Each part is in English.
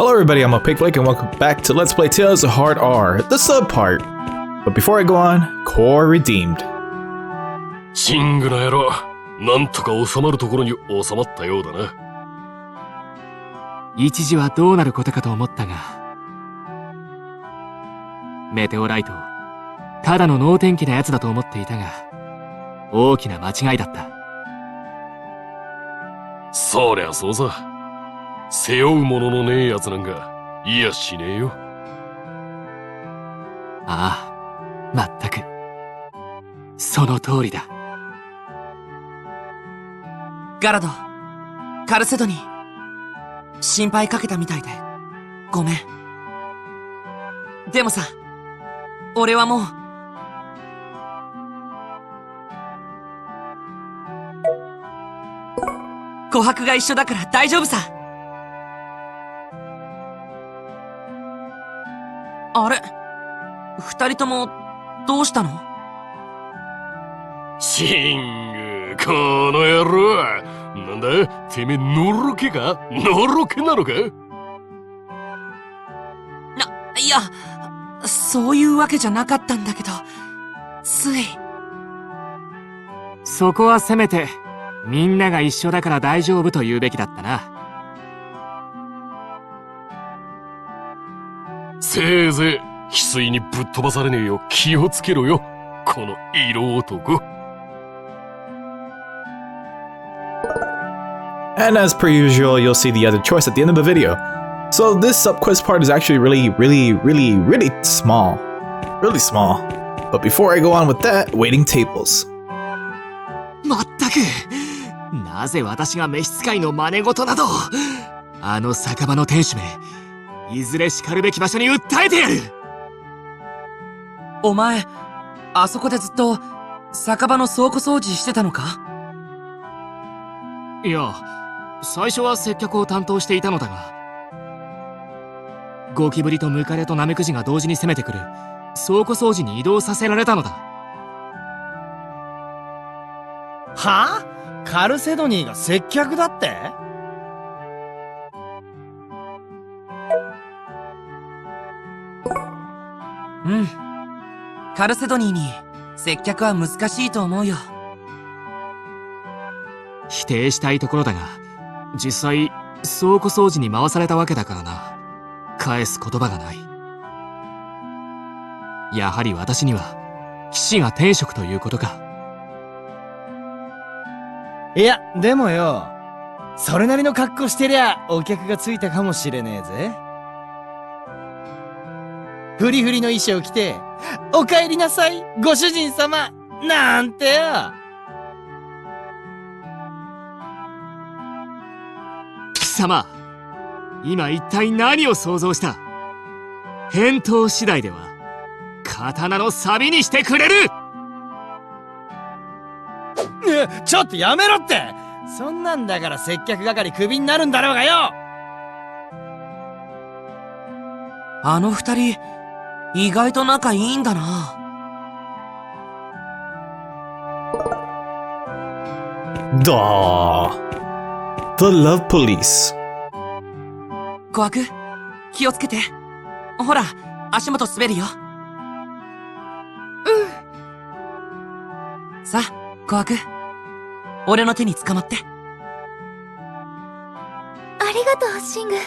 Hello everybody, I'm Opaque Flake and welcome back to Let's Play Tales of Hard R, the sub part. But before I go on, Core redeemed. シングの野郎、なんとか収まるところに収まったようだな。一時はどうなることかと思ったが、メテオライト、ただの能天気なやつだと思っていたが、大きな間違いだった。そりゃそうさ。背負うもののねえやつなんかいやしねえよ。ああ、まったくその通りだ。ガラド、カルセドニー、心配かけたみたいでごめん。でもさ、俺はもう琥珀が一緒だから大丈夫さ。あれ、二人ともどうしたの？シング、この野郎、なんだてめえのろけか？のろけなのか？いや、そういうわけじゃなかったんだけど、つい。そこはせめてみんなが一緒だから大丈夫と言うべきだったな。せいぜい翡翠にぶっ飛ばされねえよ。気をつけろよ、この色男。 And as per usual, you'll see the other choice at the end of the video. So this sub-quest part is actually really small. Really small. But before I go on with that, waiting tables. まったく、なぜ私が召使いの真似事など。あの酒場の店主め、いずれ叱るべき場所に訴えてやる。お前、あそこでずっと酒場の倉庫掃除してたのか？いや、最初は接客を担当していたのだが、ゴキブリとムカデとナメクジが同時に攻めてくる倉庫掃除に移動させられたのだ。はあ？カルセドニーが接客だって？うん。カルセドニーに接客は難しいと思うよ。否定したいところだが、実際倉庫掃除に回されたわけだからな。返す言葉がない。やはり私には騎士が天職ということか。いや、でもよ、それなりの格好してりゃお客がついたかもしれねえぜ。フリフリの衣装着て、お帰りなさい、ご主人様なんてよ。貴様、今一体何を想像した？返答次第では刀のサビにしてくれる。ちょっとやめろって。そんなんだから接客係クビになるんだろうがよ。あの二人、意外と仲いいんだな。The Love Police. 琥珀、気をつけて。ほら、足元滑るよ。うん。さあ、琥珀、俺の手に捕まって。ありがとう、シング。や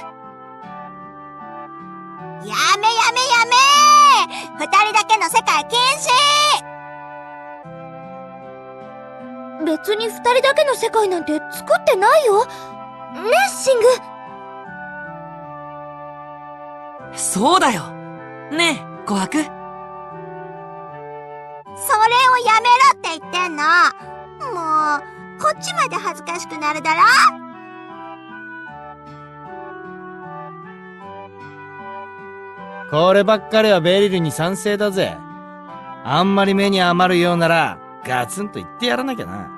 め二人だけの世界禁止。別に二人だけの世界なんて作ってないよ。ね、シング。そうだよ。ねえ、琥珀。それをやめろって言ってんの。もう、こっちまで恥ずかしくなるだろ。こればっかりはベリルに賛成だぜ。あんまり目に余るようならガツンと言ってやらなきゃな。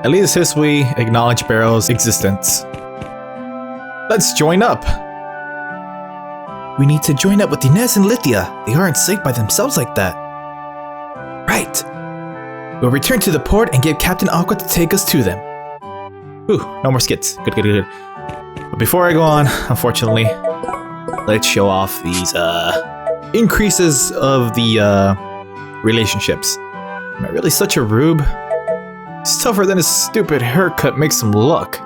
At least this we acknowledge Beryl's existence. Let's join up! We need to join up with Inez and Lithia. They aren't safe by themselves like that. Right. We'll return to the port and get Captain Aqua to take us to them. Ooh, no more skits. Good, good, good. But before I go on, unfortunately, let's show off these increases of the relationships. Am I really such a rube? He's tougher than his stupid haircut makes him look.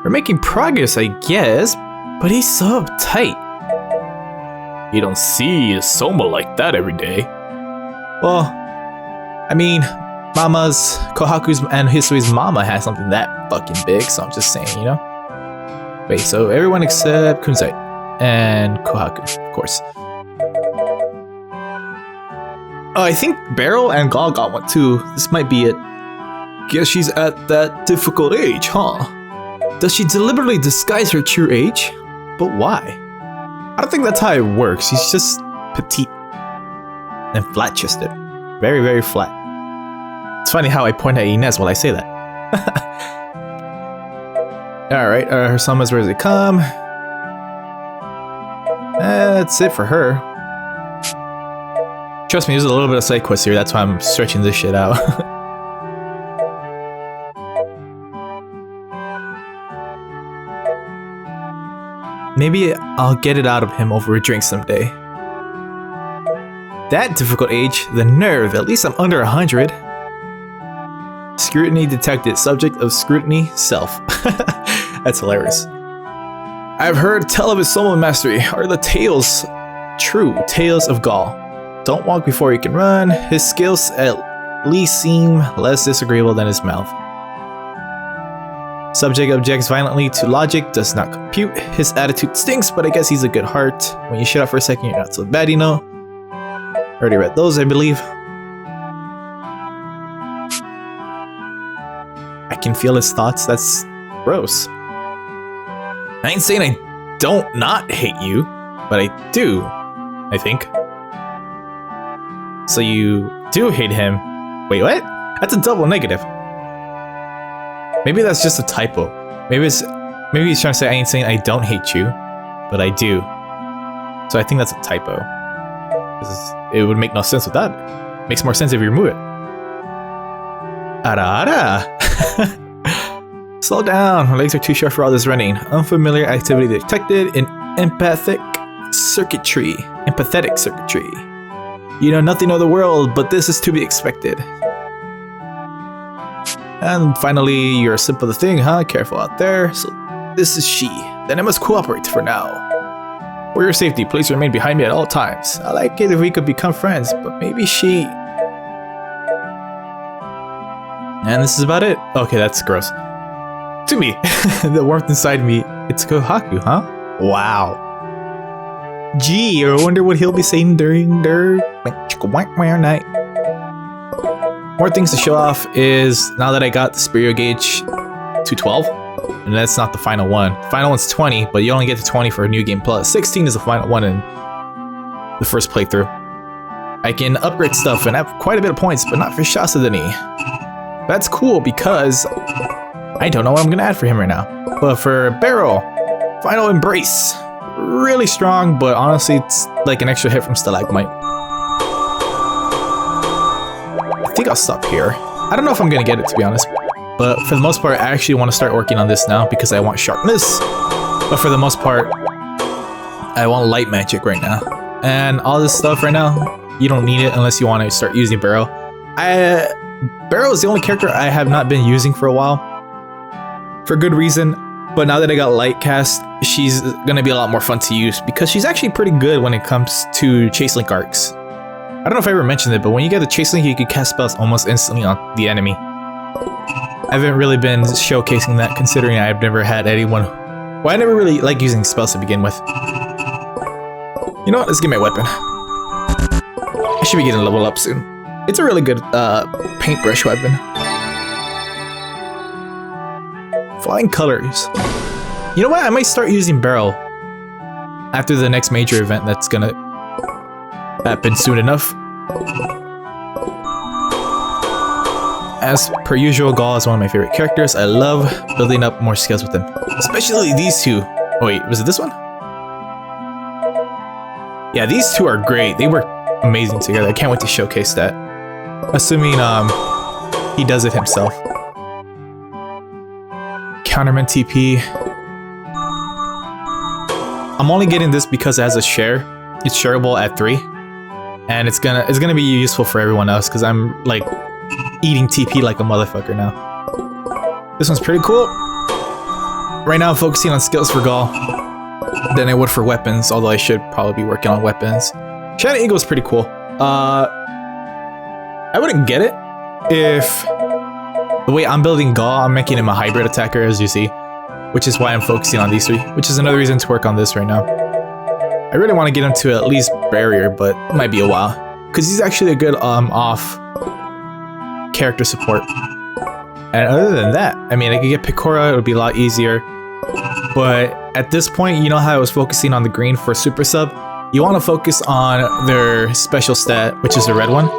We're making progress, I guess, but he's so uptight. You don't see Soma like that every day. Well, I mean, Mama's, Kohaku's, and Hisui's mama has something that fucking big, so I'm just saying, you know? Wait, so everyone except Kunzai and Kohaku, of course. Oh, I think Beryl and Gal got one too. This might be it. Guess she's at that difficult age, huh? Does she deliberately disguise her true age? But why? I don't think that's how it works. She's just petite and flat-chested. Very, very flat. It's funny how I point at Inez while I say that. Alright, her summon's ready to come. That's it for her. Trust me, there's a little bit of side quest here, that's why I'm stretching this shit out. Maybe I'll get it out of him over a drink someday. That difficult age, the nerve, at least I'm under 100. Scrutiny detected, subject of scrutiny, self. That's hilarious. I've heard tell of his Soma mastery, are the tales true, tales of Gaul. Don't walk before you can run, his skills at least seem less disagreeable than his mouth. Subject objects violently to logic, does not compute. His attitude stinks, but I guess he's a good heart. When you shut up for a second, you're not so bad, you know. Already read those, I believe. I can feel his thoughts, that's gross. I ain't saying I don't not hate you, but I do, I think. So you do hate him. Wait, what? That's a double negative. Maybe that's just a typo. Maybe he's trying to say I ain't saying I don't hate you, but I do. So I think that's a typo. It would make no sense without it. Makes more sense if you remove it. Ara. Slow down. My legs are too short for all this running. Unfamiliar activity detected in empathetic circuitry. You know nothing of the world, but this is to be expected. And finally, you're a simple thing, huh? Careful out there. So this is she. Then I must cooperate for now. For your safety, please remain behind me at all times. I like it if we could become friends, but maybe she... And this is about it. Okay, that's gross. To me, the warmth inside me, it's Kohaku, huh? Wow. Gee, I wonder what he'll be saying during their night. More things to show off is now that I got the Superior Gauge to 12, and that's not the final one. The final one's 20, but you only get to 20 for a New Game Plus. 16 is the final one in the first playthrough. I can upgrade stuff and have quite a bit of points, but not for Shasadani. That's cool because I don't know what I'm gonna add for him right now. But for Beryl, Final Embrace. Really strong, but honestly, it's like an extra hit from Stalagmite. I think I'll stop here. I don't know if I'm gonna get it, to be honest. But for the most part, I actually want to start working on this now because I want sharpness. But for the most part, I want light magic right now. And all this stuff right now, you don't need it unless you want to start using Beryl. Beryl is the only character I have not been using for a while. For good reason. But now that I got light cast, she's gonna be a lot more fun to use because she's actually pretty good when it comes to Chase Link arcs. I don't know if I ever mentioned it, but when you get the Chase Link, you can cast spells almost instantly on the enemy. I haven't really been showcasing that considering I've never had anyone... Well, I never really like using spells to begin with. You know what? Let's get my weapon. I should be getting a level up soon. It's a really good paintbrush weapon. Flying colors. You know what? I might start using Beryl after the next major event that's gonna happen soon enough. As per usual, Gaul is one of my favorite characters. I love building up more skills with him. Especially these two. Oh wait, was it this one? Yeah, these two are great. They work amazing together. I can't wait to showcase that. Assuming he does it himself. counterment TP. I'm only getting this because it has a share. It's shareable at 3. And it's gonna be useful for everyone else because I'm like eating TP like a motherfucker now. This one's pretty cool. Right now I'm focusing on skills for Gaul than I would for weapons, although I should probably be working on weapons. Shining Eagle is pretty cool. I wouldn't get it if the way I'm building Gaul, I'm making him a hybrid attacker, as you see, which is why I'm focusing on these 3, which is another reason to work on this right now. I really want to get him to at least barrier, but it might be a while because he's actually a good off character support. And other than that, I mean, I could get Picora, it would be a lot easier. But at this point, you know how I was focusing on the green for super sub? You want to focus on their special stat, which is the red one.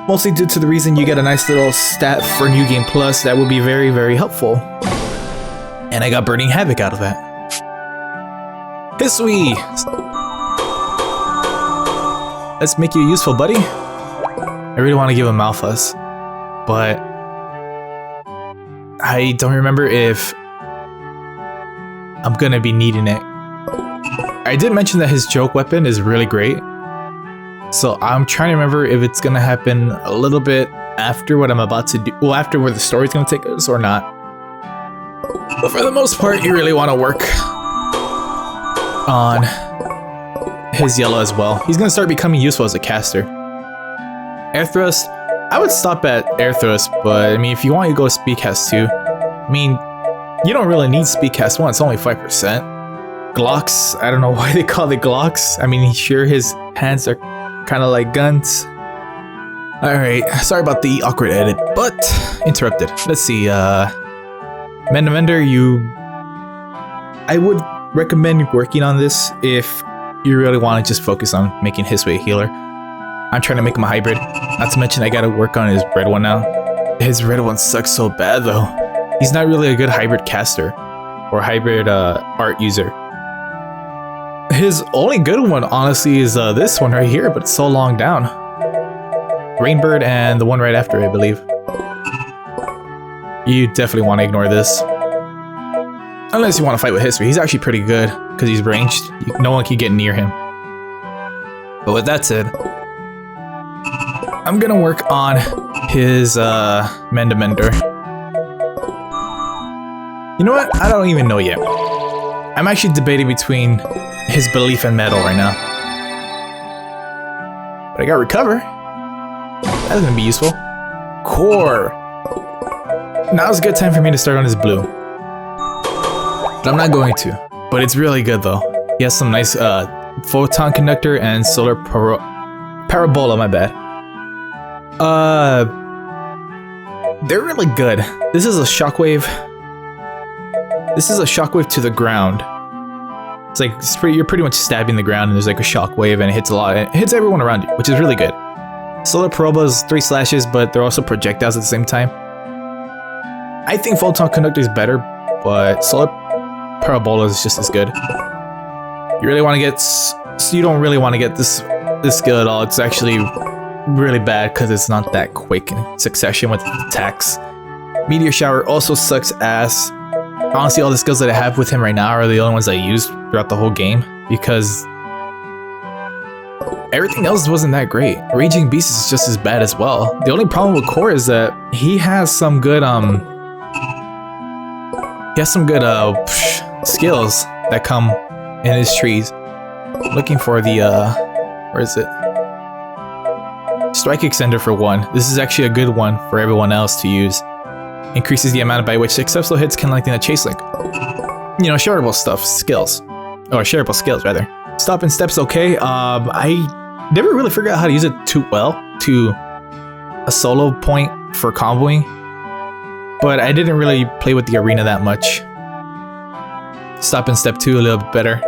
Mostly due to the reason you get a nice little stat for New Game Plus that would be very, very helpful. And I got Burning Havoc out of that. Hisui! Let's make you useful, buddy. I really want to give him Malphas, but I don't remember if I'm gonna be needing it. I did mention that his joke weapon is really great, so I'm trying to remember if it's gonna happen a little bit after what I'm about to do, well, after where the story's gonna take us or not. But for the most part, you really want to work on his yellow as well. He's gonna start becoming useful as a caster. Air Thrust, I would stop at Air Thrust, but I mean, if you want, you go Speed Cast 2. I mean, you don't really need Speed Cast 1, it's only 5%. Glocks, I don't know why they call it Glocks. I mean, sure, his hands are kind of like guns. Alright, sorry about the awkward edit, but interrupted. Let's see, Mender, I would recommend working on this if you really want to just focus on making Hisui a healer. I'm trying to make him a hybrid. Not to mention I gotta work on his red one now. His red one sucks so bad though. He's not really a good hybrid caster or hybrid art user. His only good one honestly is this one right here, but it's so long down. Rainbird and the one right after, I believe. You definitely want to ignore this. Unless you want to fight with history. He's actually pretty good because he's ranged. No one can get near him. But with that said, I'm gonna work on his Mender. You know what? I don't even know yet. I'm actually debating between his belief and metal right now. But I got recover. That's gonna be useful. Core. Now's a good time for me to start on his blue. But I'm not going to. But it's really good though. He has some nice photon conductor and solar parabola, my bad. They're really good. This is a shockwave. This is a shockwave to the ground. It's like you're pretty much stabbing the ground, and there's like a shockwave, and it hits a lot. It hits everyone around you, which is really good. Solar parabola is 3 slashes, but they're also projectiles at the same time. I think photon conductor is better, but solar parabola is just as good. You really want to get, you don't really want to get this skill at all. It's actually really bad because it's not that quick in succession with attacks. Meteor shower also sucks ass. Honestly, all the skills that I have with him right now are the only ones I used throughout the whole game because everything else wasn't that great. Raging Beast is just as bad as well. The only problem with Core is that he has some good skills that come in his trees. Looking for the where is it? Strike Extender for 1. This is actually a good one for everyone else to use. Increases the amount by which successful hits can lengthen a chase link. You know, shareable skills, rather. Stop and step's okay. I never really figured out how to use it too well to a solo point for comboing, but I didn't really play with the arena that much. Stop and step 2 a little bit better.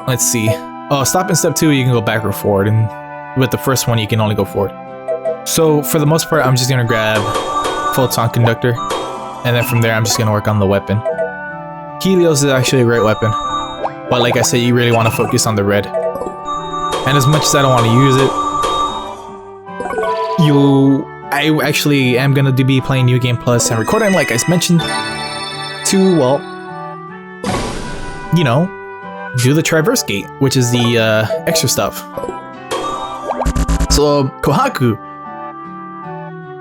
Let's see. Oh, stop and step 2 you can go back or forward, and with the first one you can only go forward. So for the most part, I'm just gonna grab Photon Conductor, and then from there I'm just gonna work on the weapon. Helios is actually a great weapon, but like I said, you really want to focus on the red. And as much as I don't want to use it, I actually am gonna be playing New Game Plus and recording, like I mentioned, to, well, you know, do the Traverse Gate, which is the extra stuff. So, Kohaku,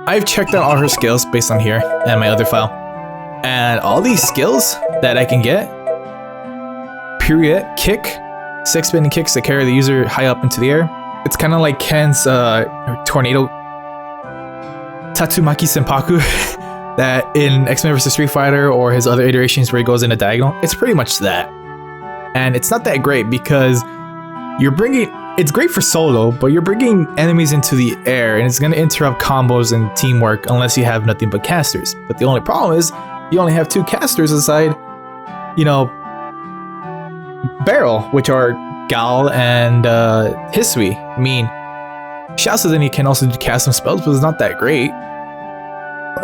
I've checked out all her skills based on here and my other file. And all these skills that I can get, Pirouette, Kick, 6 spinning kicks that carry the user high up into the air. It's kind of like Ken's Tornado Tatsumaki Senpaku that in X-Men vs. Street Fighter or his other iterations where he goes in a diagonal. It's pretty much that. And it's not that great because it's great for solo, but you're bringing enemies into the air and it's going to interrupt combos and teamwork unless you have nothing but casters. But the only problem is you only have 2 casters aside, you know, Beryl, which are Gal and Hisui. I mean, Shasudeni can also cast some spells, but it's not that great.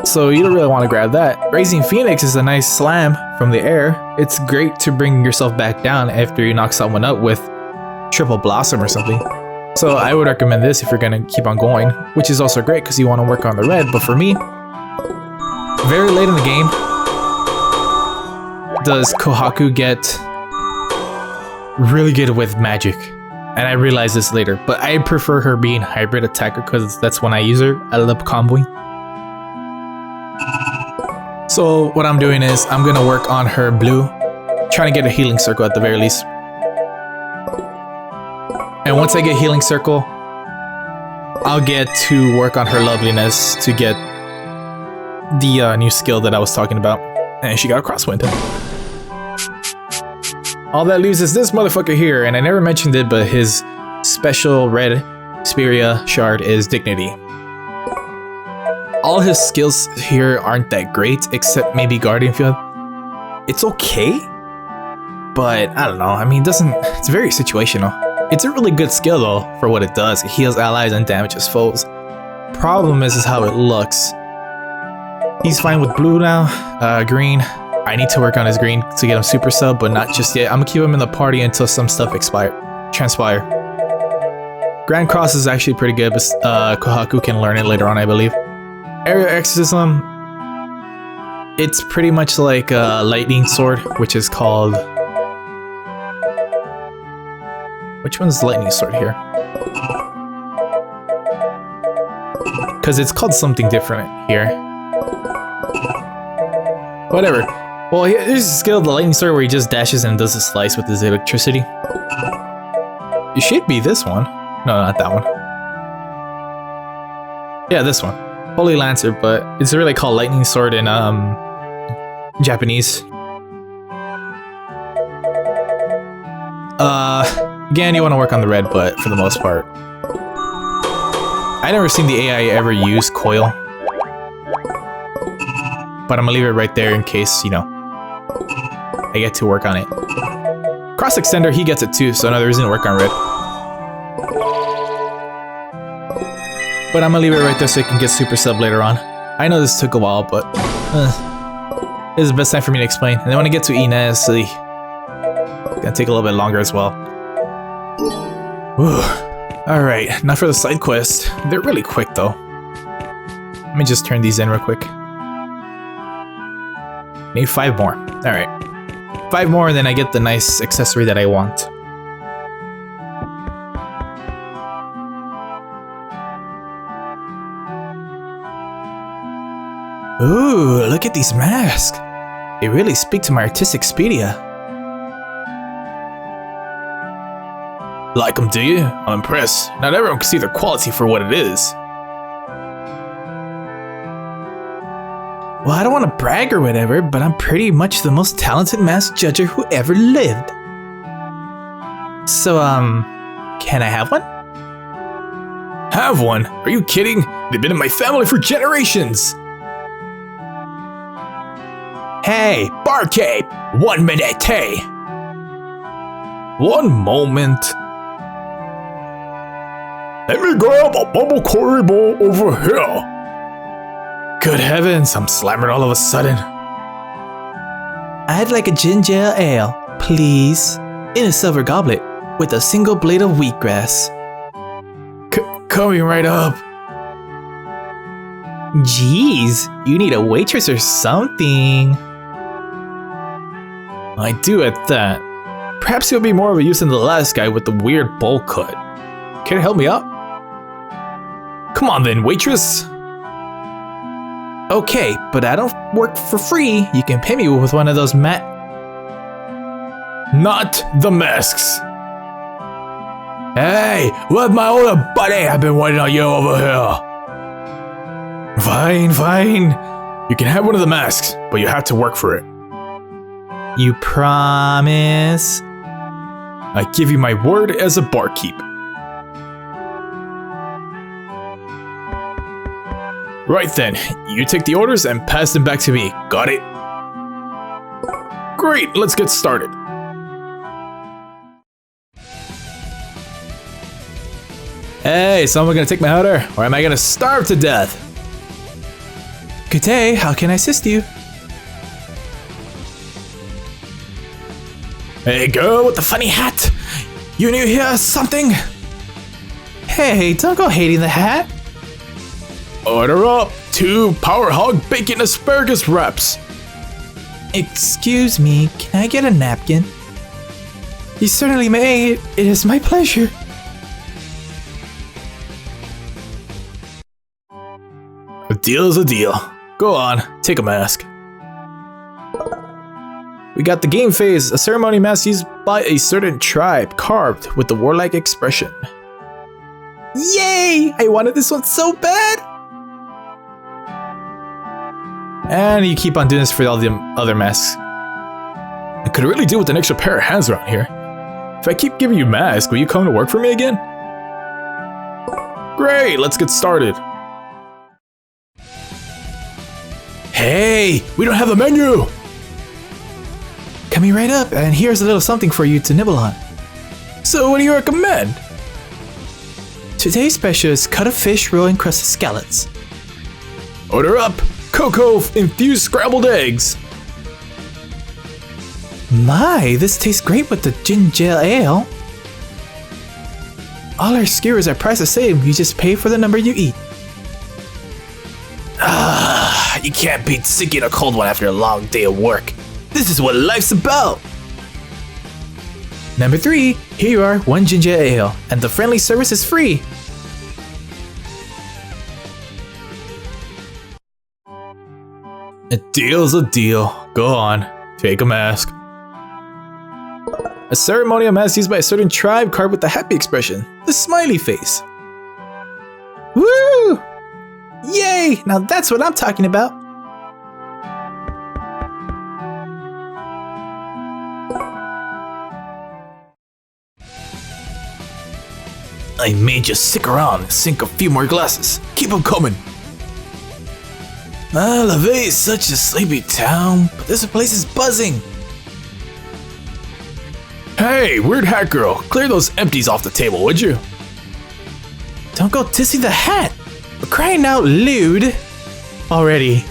So you don't really want to grab that. Raising Phoenix is a nice slam from the air. It's great to bring yourself back down after you knock someone up with Triple Blossom or something. So I would recommend this if you're going to keep on going, which is also great because you want to work on the red. But for me, very late in the game, does Kohaku get really good with magic. And I realized this later, but I prefer her being hybrid attacker because that's when I use her. I love comboing. So what I'm doing is I'm gonna work on her blue, trying to get a healing circle at the very least. And once I get healing circle, I'll get to work on her loveliness to get the new skill that I was talking about. And she got a crosswind. All that leaves is this motherfucker here, and I never mentioned it, but his special red Speria shard is Dignity. All his skills here aren't that great, except maybe Guardian Field. It's okay, but I don't know. I mean, it's very situational. It's a really good skill though for what it does. It heals allies and damages foes. Problem is how it looks. He's fine with blue now. Green. I need to work on his green to get him super sub, but not just yet. I'm gonna keep him in the party until some stuff transpire. Grand Cross is actually pretty good, but Kohaku can learn it later on, I believe. Aerial Exorcism, it's pretty much like a Lightning Sword, which is called... Which one's the Lightning Sword here? Because it's called something different here. Whatever. Well, here's a skill, the Lightning Sword, where he just dashes and does a slice with his electricity. It should be this one. No, not that one. Yeah, this one. Holy Lancer, but it's really called Lightning Sword in Japanese. Again, you want to work on the red, but for the most part. I never seen the AI ever use Coil. But I'm gonna leave it right there in case, you know, I get to work on it. Cross Extender, he gets it too, so another reason to work on red. But I'm gonna leave it right there so it can get super sub later on. I know this took a while, but this is the best time for me to explain. And then when I get to Inez, it's gonna take a little bit longer as well. Alright, now for the side quest. They're really quick though. Let me just turn these in real quick. Need 5 more. Alright. 5 more and then I get the nice accessory that I want. Ooh, look at these masks. They really speak to my artistic speedia. Like them, do you? I'm impressed. Not everyone can see their quality for what it is. Well, I don't want to brag or whatever, but I'm pretty much the most talented mask judger who ever lived. So, can I have one? Have one? Are you kidding? They've been in my family for generations! Hey, Barcape! 1 minute, hey! 1 moment. Let me grab a bubble curry bowl over here. Good heavens, I'm slammered all of a sudden. I'd like a ginger ale, please. In a silver goblet, with a single blade of wheatgrass. Coming right up. Jeez, you need a waitress or something. I do at that. Perhaps he'll be more of a use than the last guy with the weird bowl cut. Can you help me out? Come on then, waitress. Okay, but I don't work for free. You can pay me with one of those Not the masks. Hey, where's my older buddy? I've been waiting on you over here. Fine. You can have one of the masks, but you have to work for it. You promise? I give you my word as a barkeep. Right then, you take the orders and pass them back to me. Got it? Great, let's get started. Hey, someone gonna take my order, or am I gonna starve to death? Good day, how can I assist you? Hey girl with the funny hat! You new here or something? Hey, don't go hating the hat. Order up 2 Power Hog Bacon Asparagus Wraps. Excuse me, can I get a napkin? You certainly may, it is my pleasure. A deal is a deal. Go on, take a mask. We got the game phase, a ceremony mask used by a certain tribe, carved with the warlike expression. Yay! I wanted this one so bad! And you keep on doing this for all the other masks. I could really do with an extra pair of hands around here. If I keep giving you masks, will you come to work for me again? Great, let's get started. Hey, we don't have a menu! Coming right up, and here's a little something for you to nibble on. So what do you recommend? Today's special is cut of fish roll encrusted scallops. Order up! Cocoa infused scrambled eggs. My, this tastes great with the ginger ale. All our skewers are priced the same, you just pay for the number you eat. Ah, you can't beat sick in a cold one after a long day of work. This is what life's about! Number 3, here you are, 1 ginger ale, and the friendly service is free. A deal's a deal. Go on, take a mask. A ceremonial mask used by a certain tribe carved with the happy expression, the smiley face. Woo! Yay! Now that's what I'm talking about. I may just stick around and sink a few more glasses. Keep them coming. LaVey is such a sleepy town, but this place is buzzing. Hey, weird hat girl, clear those empties off the table, would you? Don't go dissing the hat. We're crying out loud. Already.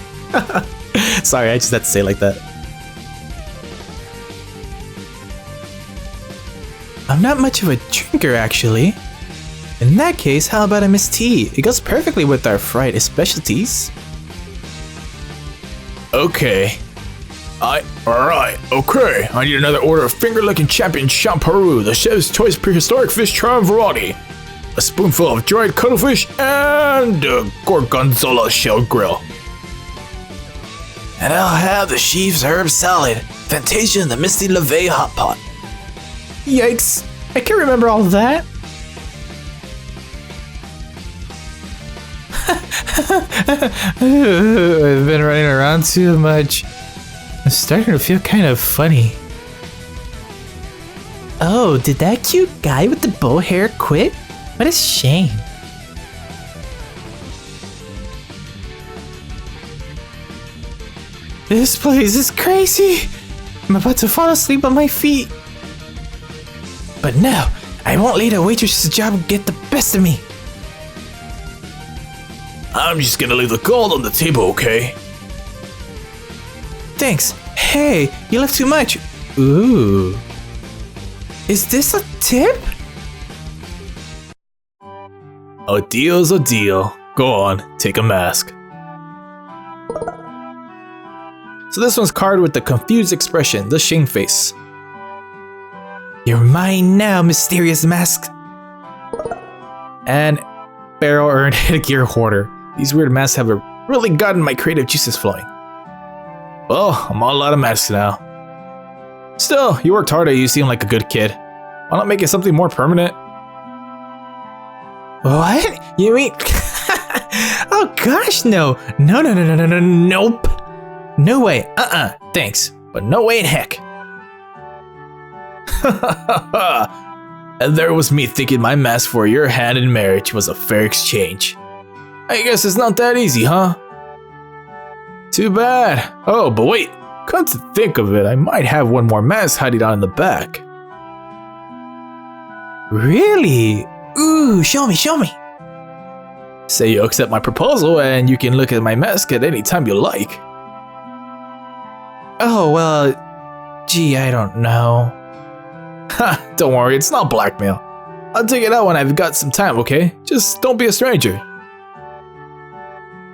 Sorry, I just had to say it like that. I'm not much of a drinker, actually. In that case, how about a missed tea? It goes perfectly with our fried specialties. Okay. Alright, okay. I need another order of finger-licking champion champaroo, the chef's choice prehistoric fish trial variety. A spoonful of dried cuttlefish and a gorgonzola shell grill. And I'll have the sheep's herb salad, Fantasia and the Misty LaVey hot pot. Yikes, I can't remember all of that. I've been running around too much. I'm starting to feel kind of funny. Oh, did that cute guy with the bow hair quit? What a shame. This place is crazy. I'm about to fall asleep on my feet. But no, I won't let a waitress's job get the best of me. I'm just gonna leave the gold on the table, okay? Thanks. Hey, you left too much. Ooh. Is this a tip? A deal's a deal. Go on, take a mask. So this one's card with the confused expression, the shame face. You're mine now, mysterious mask. And Beryl earned Headgear Hoarder. These weird masks have really gotten my creative juices flowing. Well, I'm all out of masks now. Still, you worked hard and you seem like a good kid. Why not make it something more permanent? What? You mean... Oh gosh, no. No, nope. No way, thanks. But no way in heck. And there was me thinking my mask for your hand in marriage was a fair exchange. I guess it's not that easy, huh? Too bad. Oh, but wait. Come to think of it, I might have one more mask hiding out in the back. Really? Ooh, show me. Say you accept my proposal and you can look at my mask at any time you like. Oh, well, gee, I don't know. Ha, don't worry, it's not blackmail. I'll take it out when I've got some time, okay? Just don't be a stranger.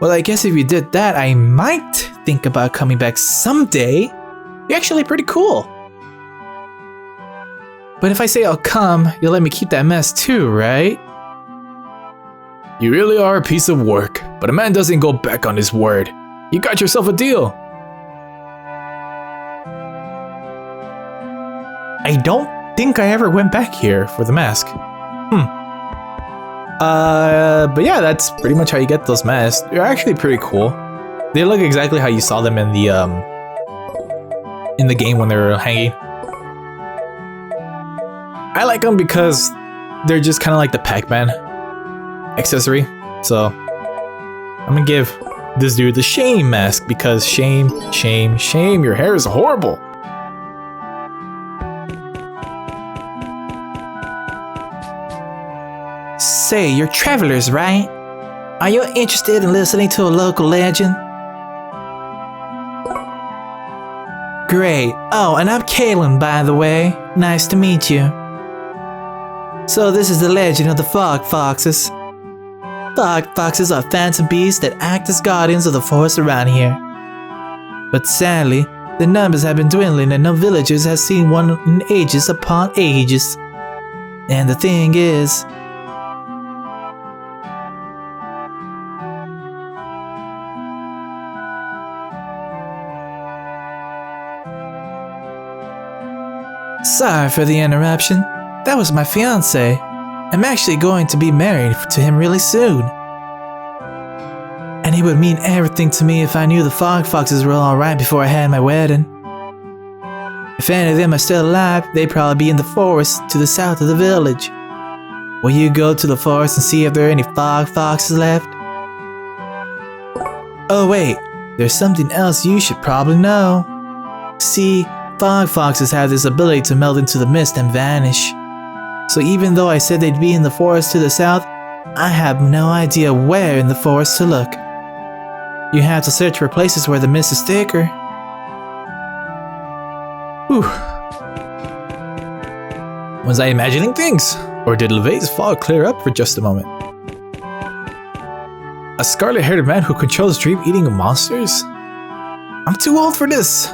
Well, I guess if you did that, I might think about coming back someday. You're actually pretty cool. But if I say I'll come, you'll let me keep that mask too, right? You really are a piece of work, but a man doesn't go back on his word. You got yourself a deal. I don't think I ever went back here for the mask. But yeah, that's pretty much how you get those masks. They're actually pretty cool. They look exactly how you saw them in the game when they were hanging. I like them because they're just kind of like the Pac-Man accessory. So I'm gonna give this dude the shame mask because shame, your hair is horrible. Say, you're travelers, right? Are you interested in listening to a local legend? Great. Oh, and I'm Kalen, by the way. Nice to meet you. So this is the legend of the Fog Foxes. Fog Foxes are phantom beasts that act as guardians of the forest around here. But sadly, the numbers have been dwindling and no villagers have seen one in ages upon ages. And the thing is... Sorry for the interruption. That was my fiancé. I'm actually going to be married to him really soon. And it would mean everything to me if I knew the Fog Foxes were alright before I had my wedding. If any of them are still alive, they'd probably be in the forest to the south of the village. Will you go to the forest and see if there are any Fog Foxes left? Oh wait, there's something else you should probably know. See, Fog Foxes have this ability to melt into the mist and vanish. So even though I said they'd be in the forest to the south, I have no idea where in the forest to look. You have to search for places where the mist is thicker. Whew. Was I imagining things? Or did LeVay's fog clear up for just a moment? A scarlet-haired man who controls dream-eating monsters? I'm too old for this.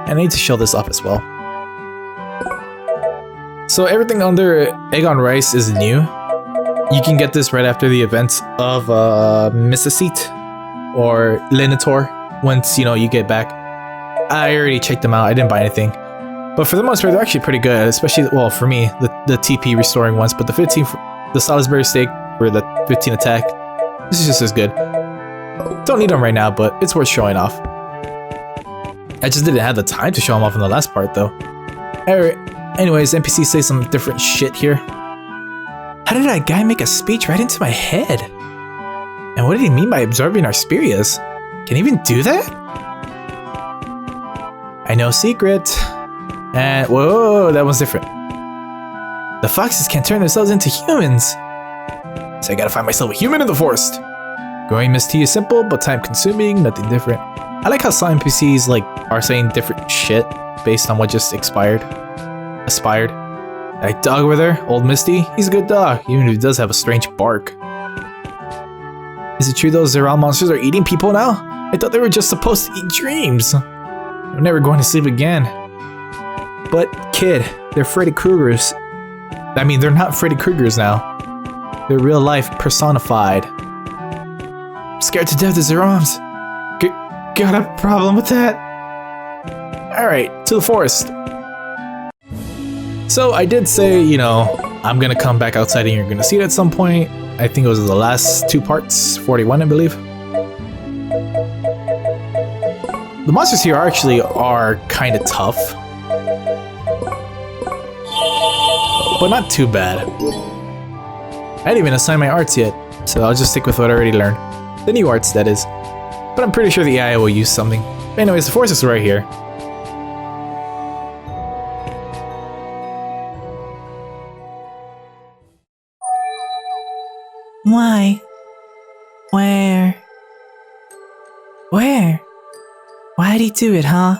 I need to show this off as well. So everything under Egg on Rice is new. You can get this right after the events of Mississite or Lenitor once you get back. I already checked them out. I didn't buy anything, but for the most part, they're actually pretty good. Especially, well, for me, the TP restoring ones. But the 15, the Salisbury steak for the 15 attack, this is just as good. Don't need them right now, but it's worth showing off. I just didn't have the time to show them off in the last part, though. Anyways, NPCs say some different shit here. How did that guy make a speech right into my head? And what did he mean by absorbing our Spirias? Can he even do that? I know secret. And whoa, that one's different. The foxes can turn themselves into humans. So I gotta find myself a human in the forest. Growing mist tea is simple, but time consuming, nothing different. I like how some NPCs are saying different shit based on what just aspired. That dog over there, old Misty, he's a good dog, even if he does have a strange bark. Is it true those Zeral monsters are eating people now? I thought they were just supposed to eat dreams. I'm never going to sleep again. But, kid, they're Freddy Kruegers. I mean, they're not Freddy Kruegers now. They're real life personified. I'm scared to death of their arms. Got a problem with that? Alright, to the forest. So I did say, you know, I'm gonna come back outside and you're gonna see it at some point. I think it was the last 2 parts, 41 I believe. The monsters here actually are kind of tough. But not too bad. I didn't even assign my arts yet, so I'll just stick with what I already learned. The new arts, that is. But I'm pretty sure the AI will use something. But anyways, the forest is right here. Why? Where? Where? Why'd he do it, huh?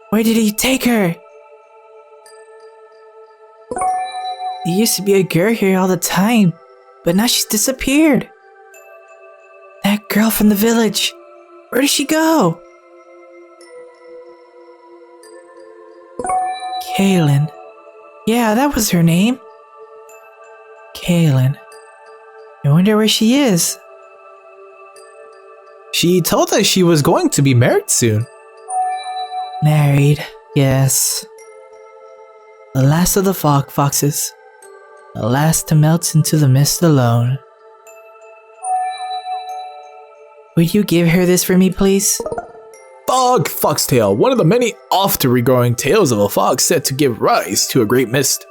Where did he take her? There used to be a girl here all the time, but now she's disappeared. That girl from the village. Where did she go? Kaylin. Yeah, that was her name. Kaylin. I wonder where she is. She told us she was going to be married soon. Married, yes. The last of the fog foxes. The last to melt into the mist alone. Would you give her this for me, please? Fog Foxtail, one of the many oft regrowing tales of a fox set to give rise to a great mist.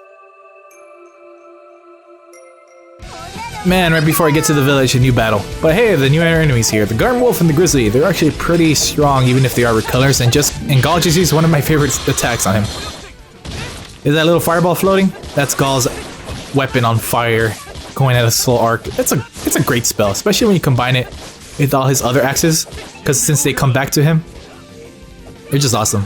Man, right before I get to the village, a new battle. But hey, the new enemies here, the Garden Wolf and the Grizzly, they're actually pretty strong even if they are red colors, and Gaul just used one of my favorite attacks on him. Is that little fireball floating? That's Gaul's weapon on fire, going at a slow arc. It's a great spell, especially when you combine it with all his other axes, because since they come back to him, they're just awesome.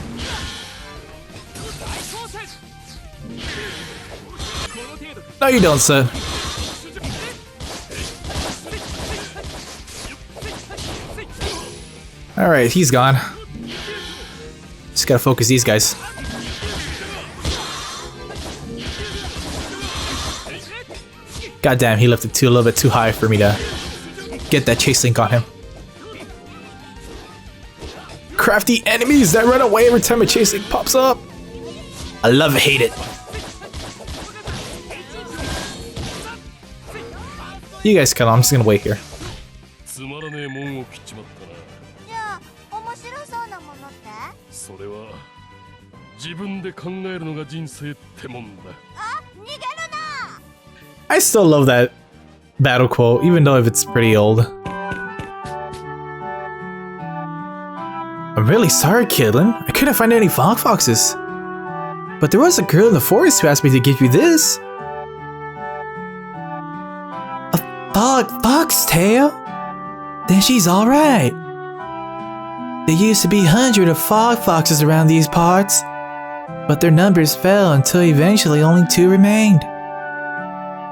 No you don't, sir. Alright, he's gone. Just gotta focus these guys. Goddamn, he lifted a little bit too high for me to get that chase link on him. Crafty enemies that run away every time a chase link pops up. I love it, hate it. You guys come on, I'm just gonna wait here. つまらねえもんを切っちまったな。じゃあ面白そうなものってそれは自分で考えるのが人生ってもんだ。あ、逃げるな I still love that battle quote, even though if it's pretty old. I'm really sorry, Kidlin. I couldn't find any fog foxes. But there was a girl in the forest who asked me to give you this. A fog foxtail? Then she's alright. There used to be hundreds of fog foxes around these parts, but their numbers fell until eventually only 2 remained.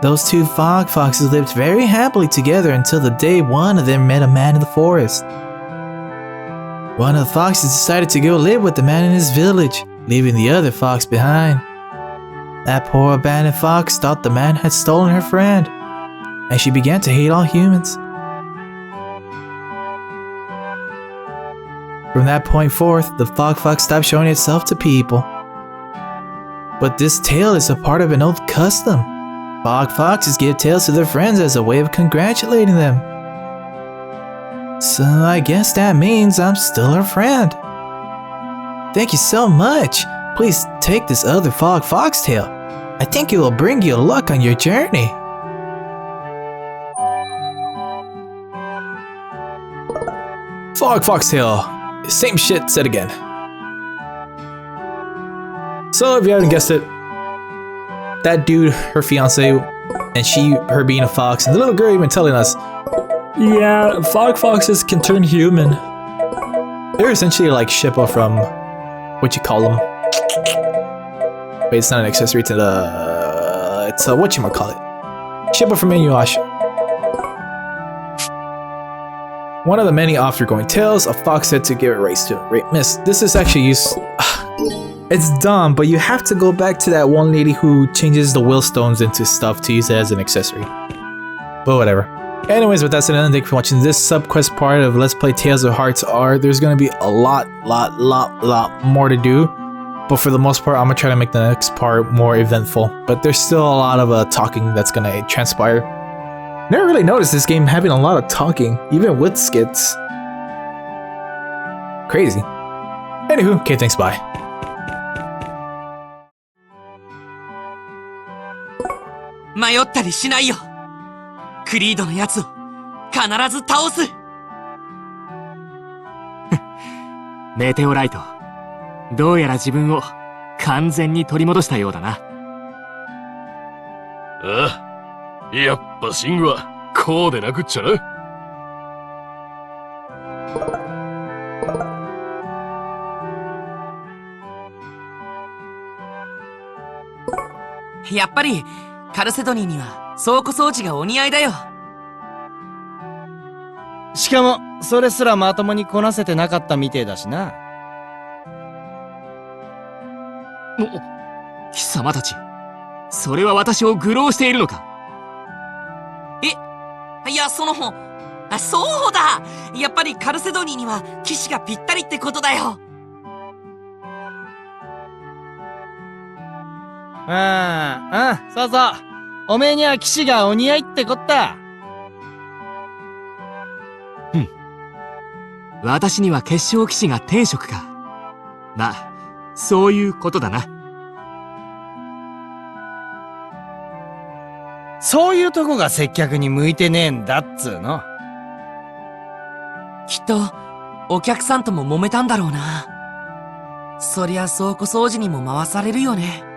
Those 2 fog foxes lived very happily together until the day one of them met a man in the forest. One of the foxes decided to go live with the man in his village, leaving the other fox behind. That poor abandoned fox thought the man had stolen her friend, and she began to hate all humans. From that point forth, the fog fox stopped showing itself to people. But this tale is a part of an old custom. Fog foxes give tales to their friends as a way of congratulating them. So I guess that means I'm still her friend. Thank you so much. Please take this other fog foxtail. I think it will bring you luck on your journey. Fog foxtail. Same shit said again. So if you haven't guessed it, that dude, her fiance, and her being a fox, and the little girl even telling us, yeah, fog foxes can turn human. They're essentially like Shippa from, what you call them? Wait, it's not an accessory to the, it's a, whatchamacallit? Shippa from Anywho. One of the many off-going tales, a fox said to give a race to a great miss. This is actually used. It's dumb, but you have to go back to that one lady who changes the wheel stones into stuff to use it as an accessory. But whatever. Anyways, with that said, thank you for watching this subquest part of Let's Play Tales of Hearts R. There's gonna be a lot more to do. But for the most part, I'm gonna try to make the next part more eventful. But there's still a lot of talking that's gonna transpire. Never really noticed this game having a lot of talking, even with skits. Crazy. Anywho, okay, thanks, bye. 迷ったりしないよ。クリードのやつを必ず倒す。メテオライト、どうやら自分を完全に取り戻したようだな。ああ、やっぱシングはこうでなくっちゃな。やっぱりカルセドニーには倉庫掃除がお似合いだよ。しかも、それすらまともにこなせてなかったみてえだしな。貴様たち、それは私を愚弄しているのか？いや、そうだ！やっぱりカルセドニーには騎士がぴったりってことだよ。そうそう。おめえには騎士がお似合いってこった。私には結晶騎士が天職か。まあ、そういうことだな。そういうとこが接客に向いてねえんだっつーの。きっとお客さんとも揉めたんだろうな。そりゃ倉庫掃除にも回されるよね。